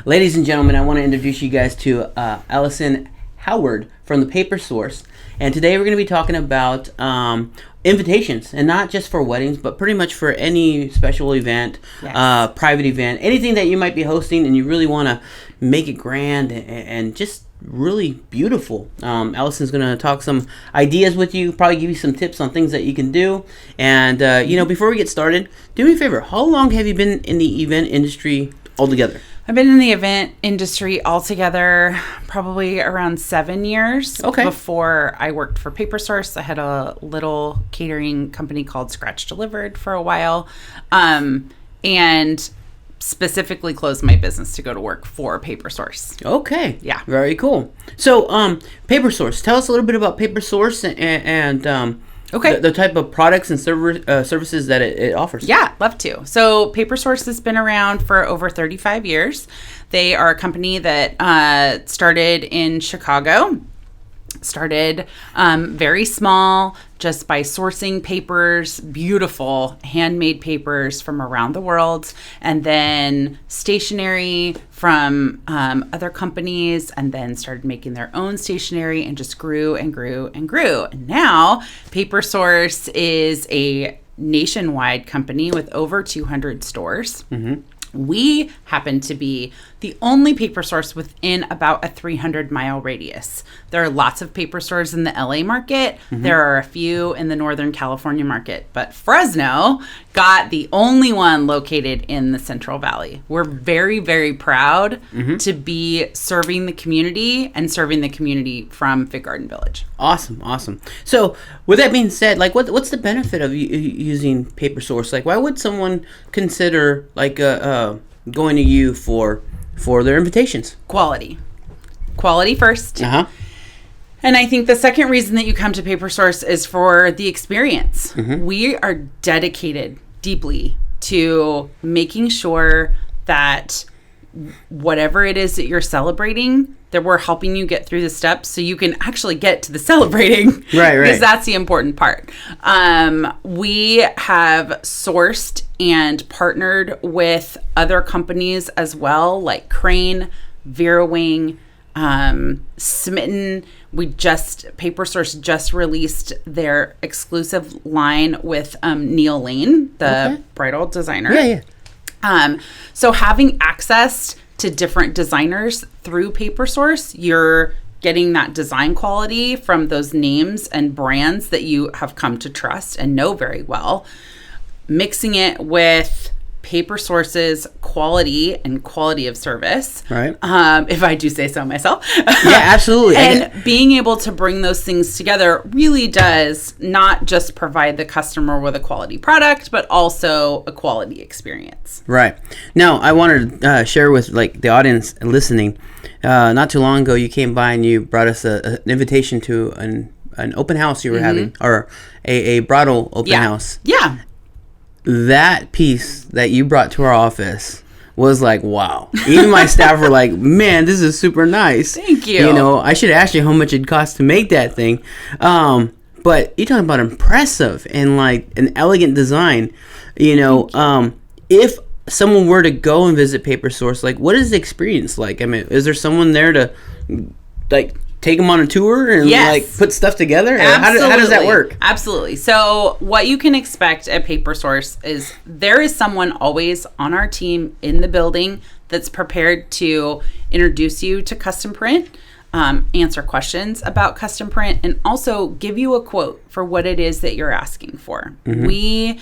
Ladies and gentlemen, I want to introduce you guys to Alison Howard from the Paper Source. And today we're going to be talking about invitations, and not just for weddings, but pretty much for any special event, private event, anything that you might be hosting and you really want to make it grand and just really beautiful. Allison's going to talk some ideas with you, probably give you some tips on things that you can do. And, before we get started, do me a favor. How long have you been in the event industry altogether? I've been in the event industry altogether probably around 7 years. Okay. Before I worked for Paper Source, I had a little catering company called Scratch Delivered for a while, and specifically closed my business to go to work for Paper Source. Okay. Yeah. Very cool. So, Paper Source. Tell us a little bit about Paper Source and Okay. The type of products and services that it offers. Yeah, love to. So Paper Source has been around for over 35 years. They are a company that started in Chicago. Started very small, just by sourcing papers, beautiful handmade papers from around the world, and then stationery from other companies, and then started making their own stationery and just grew and grew and grew. And now Paper Source is a nationwide company with over 200 stores. Mm-hmm. We happen to be the only paper source within about a 300-mile radius. There are lots of paper stores in the LA market. Mm-hmm. There are a few in the Northern California market. But Fresno got the only one located in the Central Valley. We're very, very proud to be serving the community and serving the community from Fig Garden Village. Awesome. So, with that being said, like, what's the benefit of using Paper Source? Like, why would someone consider going to you for their invitations? Quality first. Uh-huh. And I think the second reason that you come to Paper Source is for the experience. Mm-hmm. We are dedicated deeply to making sure that whatever it is that you're celebrating, that we're helping you get through the steps so you can actually get to the celebrating. Right. Because that's the important part. We have sourced and partnered with other companies as well, like Crane, Vera Wing, Smitten. Paper Source just released their exclusive line with Neil Lane, the bridal designer. Yeah. So having access to different designers through Paper Source, you're getting that design quality from those names and brands that you have come to trust and know very well, mixing it with Paper Source's quality of service. Right. If I do say so myself. Yeah, absolutely. And being able to bring those things together really does not just provide the customer with a quality product, but also a quality experience. Right. Now, I wanted to share with the audience listening. Not too long ago, you came by and you brought us an invitation to an open house you were having, or a bridal open house. Yeah. That piece that you brought to our office was like, wow. Even my staff were like, man, this is super nice. Thank you. I should ask you how much it cost to make that thing. But you're talking about impressive and like an elegant design. If someone were to go and visit Paper Source, like, what is the experience like? I mean, is there someone there to take them on a tour and put stuff together? How does that work? Absolutely. So what you can expect at Paper Source is there is someone always on our team in the building that's prepared to introduce you to custom print, answer questions about custom print, and also give you a quote for what it is that you're asking for. Mm-hmm. We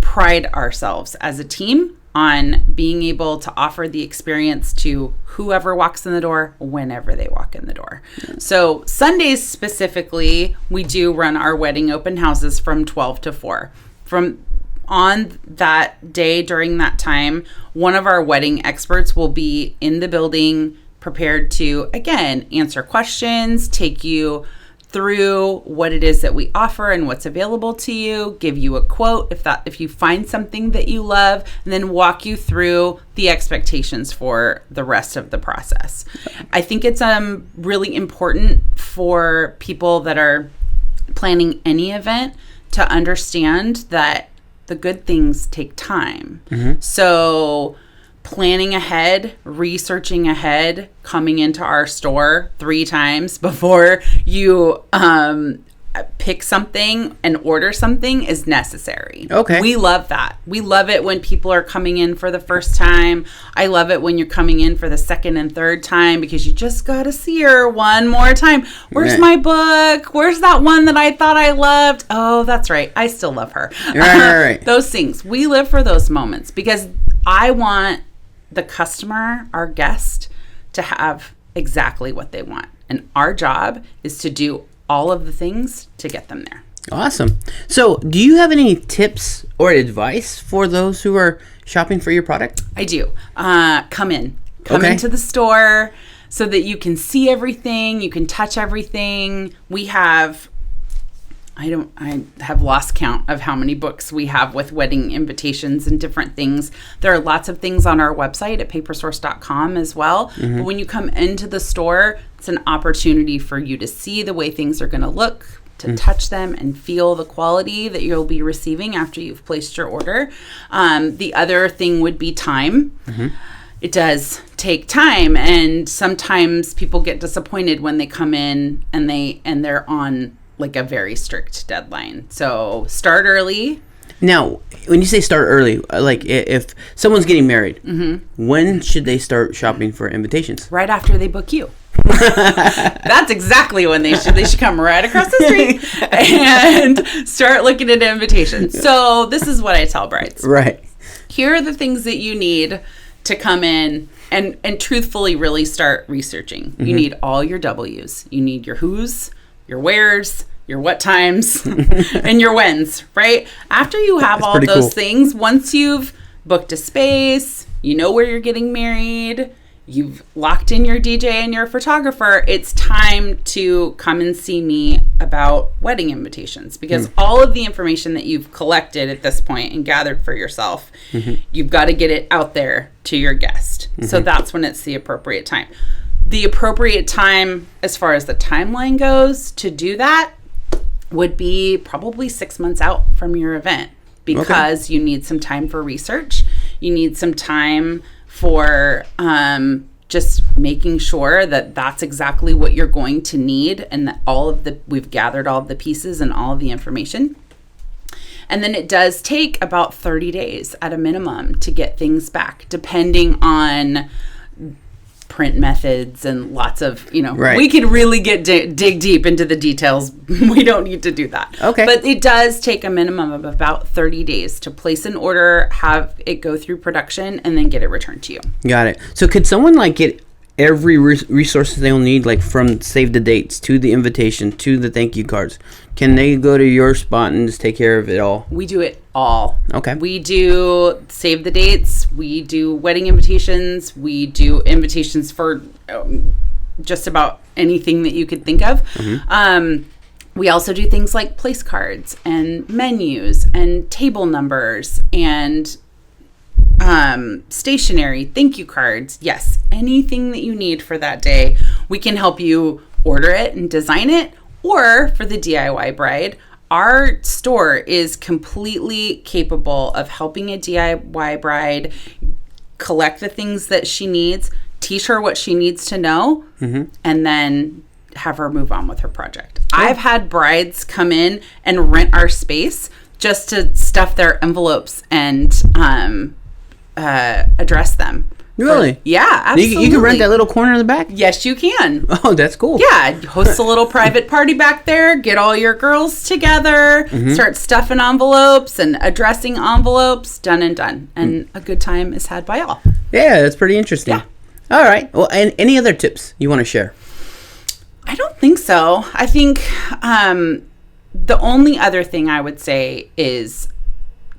pride ourselves as a team on being able to offer the experience to whoever walks in the door, whenever they walk in the door. So Sundays specifically, we do run our wedding open houses from 12 to 4. On that day, during that time, one of our wedding experts will be in the building, prepared to, again, answer questions, take you through what it is that we offer and what's available to you, give you a quote if you find something that you love, and then walk you through the expectations for the rest of the process. I think it's really important for people that are planning any event to understand that the good things take time. Mm-hmm. So planning ahead, researching ahead, coming into our store 3 times before you pick something and order something is necessary. Okay. We love that. We love it when people are coming in for the first time. I love it when you're coming in for the second and third time because you just got to see her one more time. Where's my book? Where's that one that I thought I loved? Oh, that's right. I still love her. Right. Those things. We live for those moments because I want the customer, our guest, to have exactly what they want. And our job is to do all of the things to get them there. Awesome. So, do you have any tips or advice for those who are shopping for your product? I do. Come into the store so that you can see everything, you can touch everything. We have I have lost count of how many books we have with wedding invitations and different things. There are lots of things on our website at papersource.com as well. But when you come into the store, it's an opportunity for you to see the way things are going to look, to touch them and feel the quality that you'll be receiving after you've placed your order. The other thing would be time. It does take time, and sometimes people get disappointed when they come in and they're on like a very strict deadline. So start early. Now, when you say start early, like if someone's getting married, when should they start shopping for invitations? Right after they book you. That's exactly when they should. They should come right across the street and start looking at invitations. So this is what I tell brides. Right. Here are the things that you need to come in and truthfully really start researching. You need all your W's. You need your who's, your where's, your what times, and your when's, right? After you have all those things, once you've booked a space, you know where you're getting married, you've locked in your DJ and your photographer, it's time to come and see me about wedding invitations, because all of the information that you've collected at this point and gathered for yourself, you've got to get it out there to your guest. So that's when it's the appropriate time. The appropriate time, as far as the timeline goes, to do that would be probably 6 months out from your event, because you need some time for research. You need some time for just making sure that that's exactly what you're going to need, and that we've gathered all of the pieces and all of the information. And then it does take about 30 days at a minimum to get things back, depending on print methods and lots of, we could really dig deep into the details. We don't need to do that. Okay. But it does take a minimum of about 30 days to place an order, have it go through production, and then get it returned to you. Got it. So could someone get every resource they'll need, like from save the dates to the invitation to the thank you cards? Can they go to your spot and just take care of it all? We do it all. Okay. We do save the dates. We do wedding invitations. We do invitations for just about anything that you could think of. We also do things like place cards and menus and table numbers and stationery, thank you cards. Yes, anything that you need for that day, we can help you order it and design it. Or for the DIY bride, our store is completely capable of helping a DIY bride collect the things that she needs, teach her what she needs to know, and then have her move on with her project. I've had brides come in and rent our space just to stuff their envelopes and address them. Really? Yeah, absolutely. You can rent that little corner in the back? Yes, you can. Oh, that's cool. Yeah, host a little private party back there, get all your girls together, start stuffing envelopes and addressing envelopes, done and done. And a good time is had by all. Yeah, that's pretty interesting. Yeah. All right. Well, and any other tips you want to share? I don't think so. I think the only other thing I would say is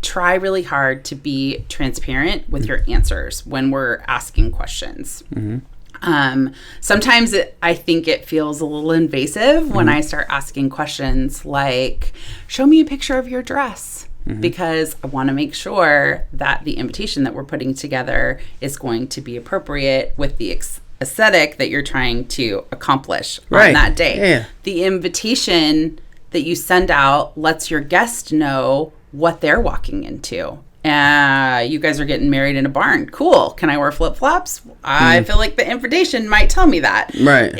try really hard to be transparent with your answers when we're asking questions. Sometimes I think it feels a little invasive when I start asking questions like, show me a picture of your dress, because I want to make sure that the invitation that we're putting together is going to be appropriate with the aesthetic that you're trying to accomplish on that day. Yeah. The invitation that you send out lets your guest know what they're walking into You guys are getting married in a barn. Cool. Can I wear flip-flops? I feel like the invitation might tell me that. Right.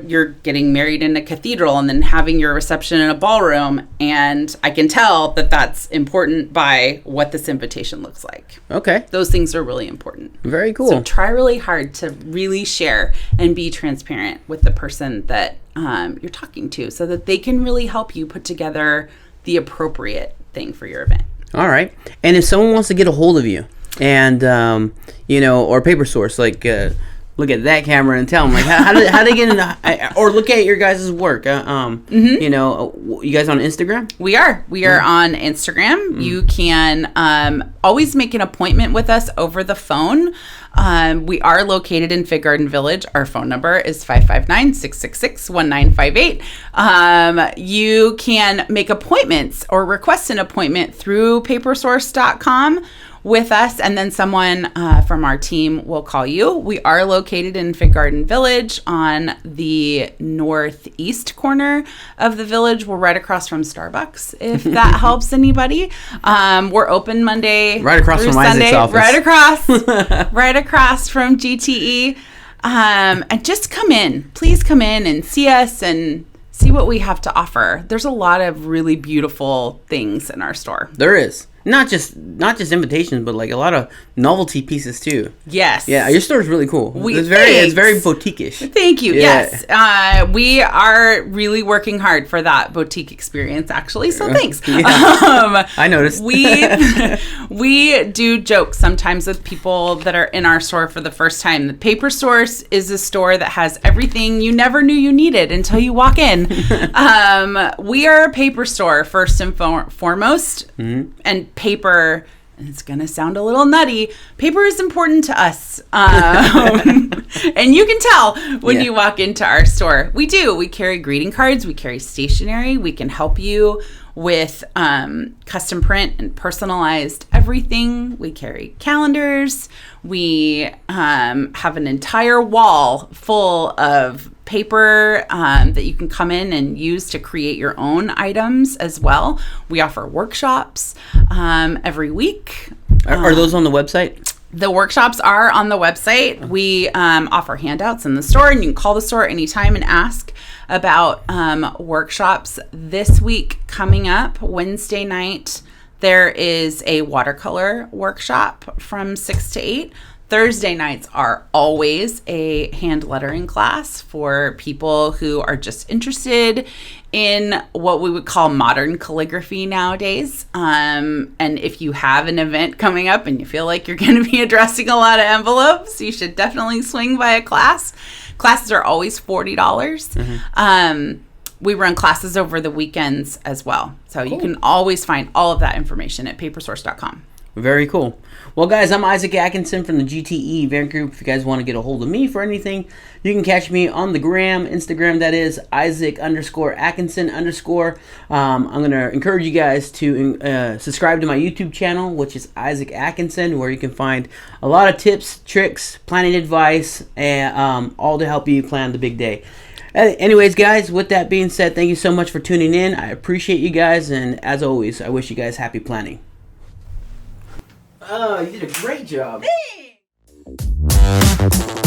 You're getting married in a cathedral and then having your reception in a ballroom. And I can tell that that's important by what this invitation looks like. Okay. Those things are really important. Very cool. So try really hard to really share and be transparent with the person that you're talking to so that they can really help you put together the appropriate thing for your event. All right. And if someone wants to get a hold of you and, or Paper Source, like, look at that camera and tell them, like, how they get into, or look at your guys' work. You guys on Instagram? We are on Instagram. You can always make an appointment with us over the phone. We are located in Fig Garden Village. Our phone number is 559-666-1958. You can make appointments or request an appointment through papersource.com with us, and then someone from our team will call you. We are located in Fig Garden Village on the northeast corner of the village. We're right across from Starbucks, if that helps anybody. We're open Monday right across through from Sunday, Isaac's office. right across from GTE. And just come in. Please come in and see us and see what we have to offer. There's a lot of really beautiful things in our store. There is. Not just invitations, but like a lot of novelty pieces too. Yes. Yeah, your store is really cool. It's very boutique-ish. Thank you. Yeah. Yes. We are really working hard for that boutique experience, actually. So thanks. I noticed. We do jokes sometimes with people that are in our store for the first time. The Paper Source is a store that has everything you never knew you needed until you walk in. We are a paper store first and foremost, and paper, and it's going to sound a little nutty, paper is important to us. And you can tell when you walk into our store. We do. We carry greeting cards. We carry stationery. We can help you with custom print and personalized everything. We carry calendars. We have an entire wall full of paper that you can come in and use to create your own items as well. We offer workshops every week. Are those on the website? The workshops are on the website. We offer handouts in the store, and you can call the store anytime and ask about workshops. This week coming up, Wednesday night, there is a watercolor workshop from 6 to 8. Thursday nights are always a hand lettering class for people who are just interested in what we would call modern calligraphy nowadays. And if you have an event coming up and you feel like you're going to be addressing a lot of envelopes, you should definitely swing by a class. Classes are always $40. We run classes over the weekends as well. So you can always find all of that information at papersource.com. Very cool. Well, guys, I'm Isaac Atkinson from the GTE Event Group. If you guys want to get a hold of me for anything, you can catch me on the Instagram, that is Isaac_Atkinson_. I'm going to encourage you guys to subscribe to my YouTube channel, which is Isaac Atkinson, where you can find a lot of tips, tricks, planning advice, and all to help you plan the big day. Anyways, guys, with that being said, thank you so much for tuning in. I appreciate you guys, and as always, I wish you guys happy planning. Oh, you did a great job. Thanks.